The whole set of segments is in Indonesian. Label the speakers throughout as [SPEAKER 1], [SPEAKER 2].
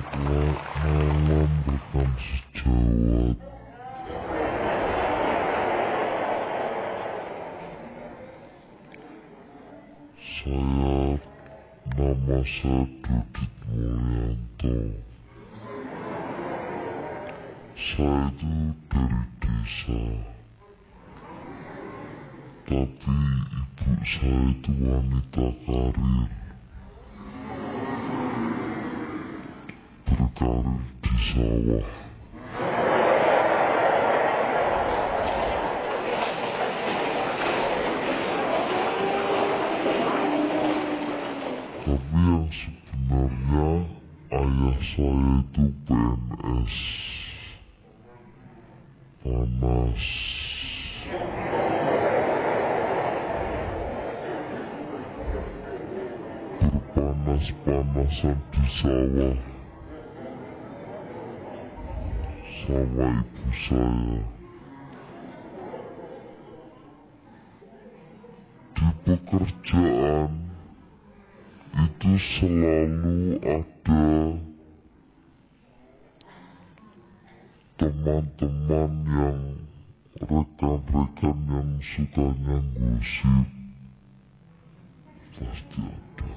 [SPEAKER 1] malam rekan sejawat. Nama saya Dudit Mulyanto. Saya itu dari desa, tapi ibu saya itu wanita karir, berkarir di sawah. Tapi yang sebenarnya ayah saya itu PNS. Panas. Berpanas-panasan di sawah sama ibu saya. Di pekerjaan itu selalu ada teman-teman yang rekan-rekan yang sukanya gosip. Pasti ada.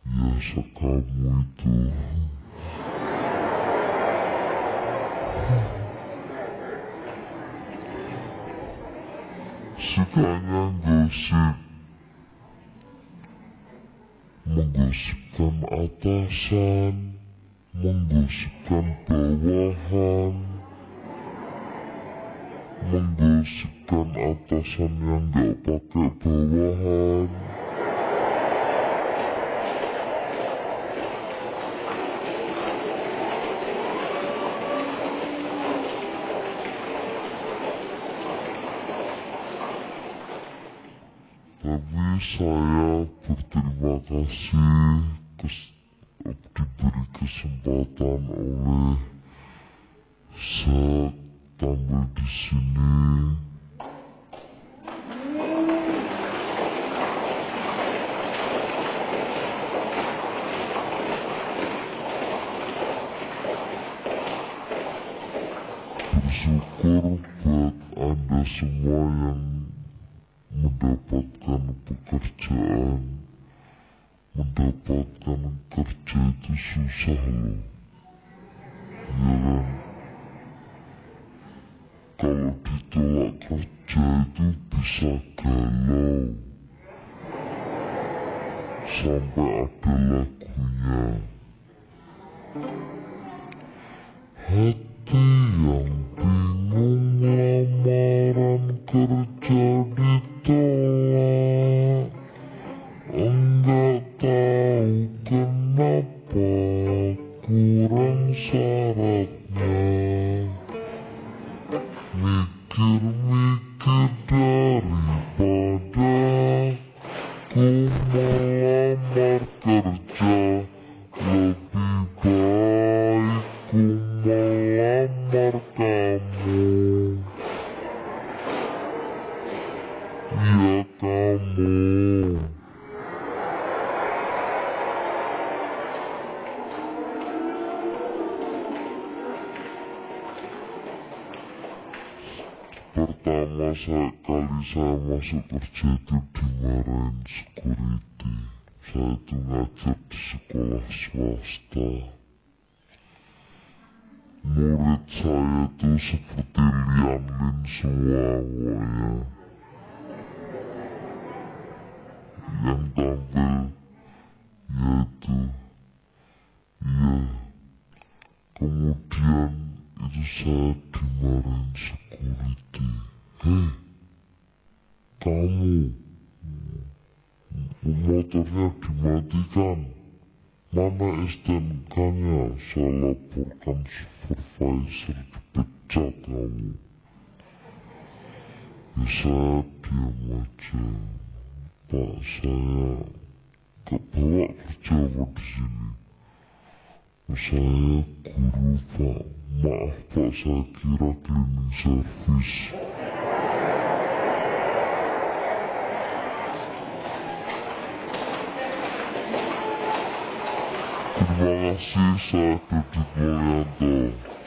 [SPEAKER 1] Ya sekamu itu. Sukanya gosip. Menggosipkan atasan, menggosipkan bawahan, menggosipkan atasan yang gak pakai bawahan. Tapi saya berterima kasih diberi kesempatan oleh saya tampil di sini. Bersyukur buat Anda semua yang mendapatkan pekerjaan. Mendapatkan kerja itu susah loh, ya kan? Kalau ditolak kerja itu bisa galau, sampai ada lagunya. Hati yang bingung lamaran kerja ditolak, enggak tahu kenapa kurang syaratnya. Mikir-mikir daripada ku melamar kerja, lebih baik ku melamar kamu. Ya kamu. Pertama kali saya masuk kerja itu dimarahin security. Saya itu ngajar di sekolah swasta. Murid saya itu seperti Lian Lin semua pokoknya. Yang tampil yaitu kemudian itu saya dimarahin security. Hei, kamu, motornya dimatikan. Mana STNK-nya? Saya laporkan supervisor, dipecat kamu. Ya saya diam aja. Pak, saya kebawa kerja di sini. Saya guru, Pak. Maaf, Pak, saya kira cleaning service. Terima kasih, saya Dodi Mulyanto.